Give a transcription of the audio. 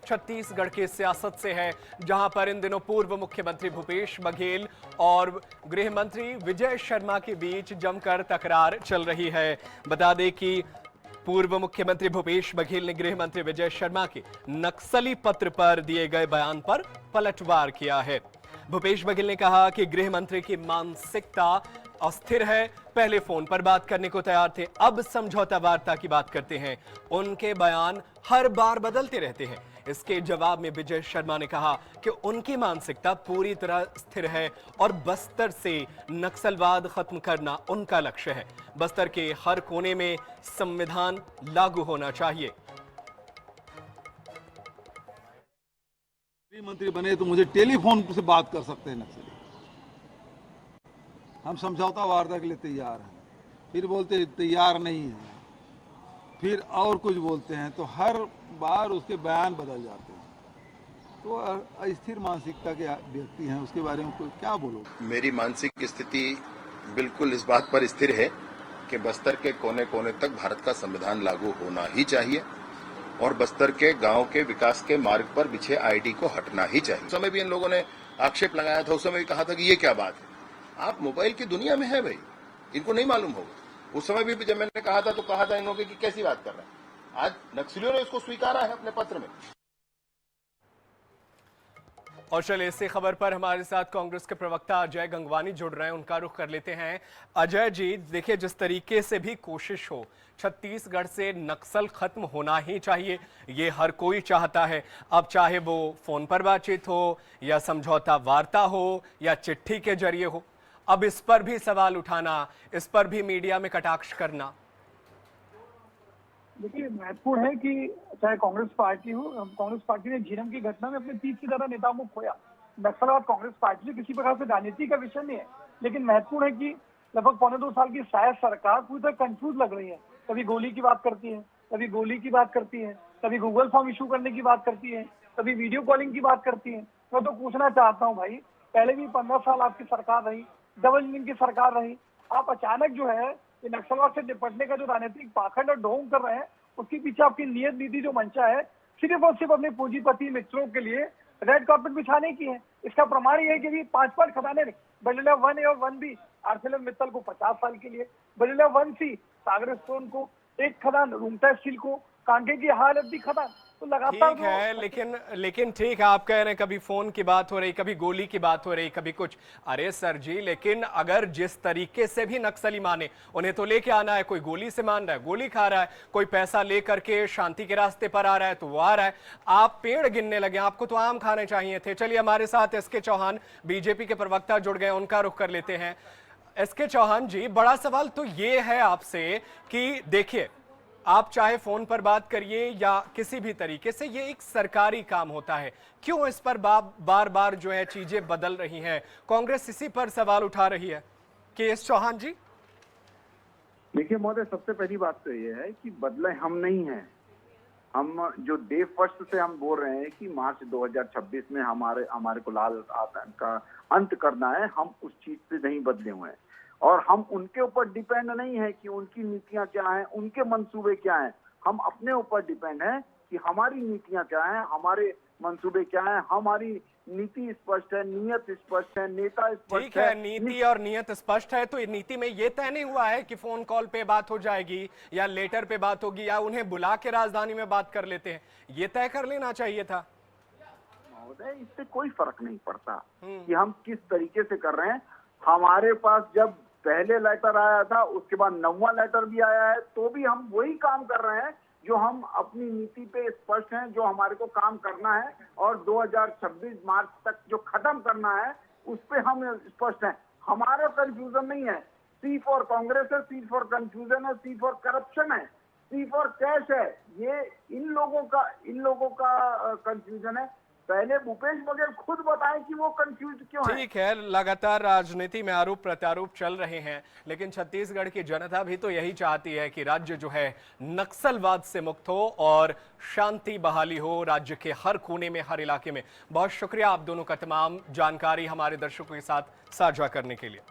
छत्तीसगढ़ की सियासत से है, जहां पर इन दिनों पूर्व मुख्यमंत्री भूपेश बघेल और गृह मंत्री विजय शर्मा के बीच जमकर तकरार चल रही है। बता दें कि पूर्व मुख्यमंत्री भूपेश बघेल ने गृह मंत्री विजय शर्मा के नक्सली पत्र पर दिए गए बयान पर पलटवार किया है। भूपेश बघेल ने कहा कि गृह मंत्री की मानसिकता अस्थिर है, पहले फोन पर बात करने को तैयार थे, अब समझौता वार्ता की बात करते हैं। उनके बयान हर बार बदलते रहते हैं। इसके जवाब में विजय शर्मा ने कहा कि उनकी मानसिकता पूरी तरह स्थिर है और बस्तर से नक्सलवाद खत्म करना उनका लक्ष्य है। बस्तर के हर कोने में संविधान लागू होना चाहिए। मंत्री बने तो मुझे टेलीफोन से बात कर सकते हैं नक्सली। हम समझौता वार्ता के लिए तैयार हैं, फिर बोलते तैयार नहीं है, फिर और कुछ बोलते हैं, तो हर बार उसके बयान बदल जाते हैं। तो अस्थिर मानसिकता के व्यक्ति हैं, उसके बारे में कोई क्या बोलो। मेरी मानसिक स्थिति बिल्कुल इस बात पर स्थिर है कि बस्तर के कोने कोने तक भारत का संविधान लागू होना ही चाहिए और बस्तर के गांव के विकास के मार्ग पर बिछे आईडी को हटना ही चाहिए। उस समय भी इन लोगों ने आक्षेप लगाया था, उस समय भी कहा था कि ये क्या बात है, आप मोबाइल की दुनिया में है भाई, इनको नहीं मालूम होगा। उस समय भी जब मैंने कहा था तो कहा था इन लोगों की कैसी बात कर रहे हैं। आज नक्सलियों ने इसको स्वीकारा है अपने पत्र में। और चलिए इसी खबर पर हमारे साथ कांग्रेस के प्रवक्ता अजय गंगवानी जुड़ रहे हैं, उनका रुख कर लेते हैं। अजय जी, देखिए जिस तरीके से भी कोशिश हो, छत्तीसगढ़ से नक्सल खत्म होना ही चाहिए, ये हर कोई चाहता है। अब चाहे वो फोन पर बातचीत हो या समझौता वार्ता हो या चिट्ठी के जरिए हो, अब इस पर भी सवाल उठाना, इस पर भी मीडिया में कटाक्ष करना। देखिए, महत्वपूर्ण है कि चाहे कांग्रेस पार्टी हो, कांग्रेस पार्टी ने झीरम की घटना में अपने 30 से ज्यादा नेताओं को खोया। नक्सलवाद कांग्रेस पार्टी से किसी प्रकार से राजनीति का विषय नहीं है, लेकिन महत्वपूर्ण है कि लगभग 1.25 साल की शायद सरकार पूरी तरह कंफ्यूज लग रही है। कभी गोली की बात करती है, कभी गोली की बात करती है, कभी गूगल फॉर्म इशू करने की बात करती है, कभी वीडियो कॉलिंग की बात करती है। मैं तो पूछना चाहता हूँ भाई, पहले भी 15 साल आपकी सरकार रही, डबल इंजन की सरकार रही, आप अचानक जो है ये नक्सलवाद से निपटने का जो राजनीतिक पाखंड और ढोंग कर रहे हैं, उसके पीछे आपकी नियत नीति जो मंशा है सिर्फ और सिर्फ अपने पूंजीपति मित्रों के लिए रेड कार्पेट बिछाने की है। इसका प्रमाण ये है कि 5 खदाने बरेली 1A और 1B आर्सेलर मित्तल को 50 साल के लिए, बरेली 1C सागर स्टोन को, एक खदान रूंगटा स्टील को, कांके की हालत भी खदान। तो लगातार ठीक है, लेकिन ठीक है, आप कह रहे हैं कभी फोन की बात हो रही, कभी गोली की बात हो रही, कभी कुछ। अरे सर जी, लेकिन अगर जिस तरीके से भी नक्सली माने, उन्हें तो लेके आना है। कोई गोली से मान रहा है, गोली खा रहा है, कोई पैसा लेकर के शांति के रास्ते पर आ रहा है तो वो आ रहा है। आप पेड़ गिनने लगे, आपको तो आम खाने चाहिए थे। चलिए हमारे साथ एसके चौहान बीजेपी के प्रवक्ता जुड़ गए, उनका रुख कर लेते हैं। एसके चौहान जी, बड़ा सवाल तो ये है आपसे कि देखिए, आप चाहे फोन पर बात करिए या किसी भी तरीके से, ये एक सरकारी काम होता है, क्यों इस पर बार बार जो है चीजें बदल रही हैं? कांग्रेस इसी पर सवाल उठा रही है। एस चौहान जी, देखिए महोदय, सबसे पहली बात तो ये है कि बदले हम नहीं हैं। हम जो डे फर्स्ट से हम बोल रहे हैं कि मार्च 2026 में हमारे को लाल आतंक का अंत करना है, हम उस चीज से नहीं बदले हुए हैं। और हम उनके ऊपर डिपेंड नहीं है कि उनकी नीतियां क्या हैं, उनके मंसूबे क्या हैं। हम अपने ऊपर डिपेंड हैं कि हमारी नीतियां क्या हैं, हमारे मंसूबे क्या हैं। हमारी नीति स्पष्ट है, नियत स्पष्ट है, नेता स्पष्ट है। ठीक है, नीति और नियत स्पष्ट है, तो नीति में ये तय नहीं हुआ है कि फोन कॉल पे बात हो जाएगी या लेटर पे बात होगी या उन्हें बुला के राजधानी में बात कर लेते हैं? ये तय कर लेना चाहिए था। महोदय, इससे कोई फर्क नहीं पड़ता कि हम किस तरीके से कर रहे हैं। हमारे पास जब पहले लेटर आया था, उसके बाद 9वां लेटर भी आया है, तो भी हम वही काम कर रहे हैं जो हम अपनी नीति पे स्पष्ट हैं, जो हमारे को काम करना है और 2026 मार्च तक जो खत्म करना है उस पे हम स्पष्ट हैं। हमारा कंफ्यूजन नहीं है। सी फॉर कांग्रेस है, सी फॉर कंफ्यूजन है, सी फॉर करप्शन है, सी फॉर कैश है। ये इन लोगों का कंफ्यूजन है। पहले भूपेश बघेल खुद बताएं कि वो कंफ्यूज क्यों है। ठीक है, लगातार राजनीति में आरोप प्रत्यारोप चल रहे हैं, लेकिन छत्तीसगढ़ की जनता भी तो यही चाहती है कि राज्य जो है नक्सलवाद से मुक्त हो और शांति बहाली हो राज्य के हर कोने में, हर इलाके में। बहुत शुक्रिया आप दोनों का तमाम जानकारी हमारे दर्शकों के साथ साझा करने के लिए।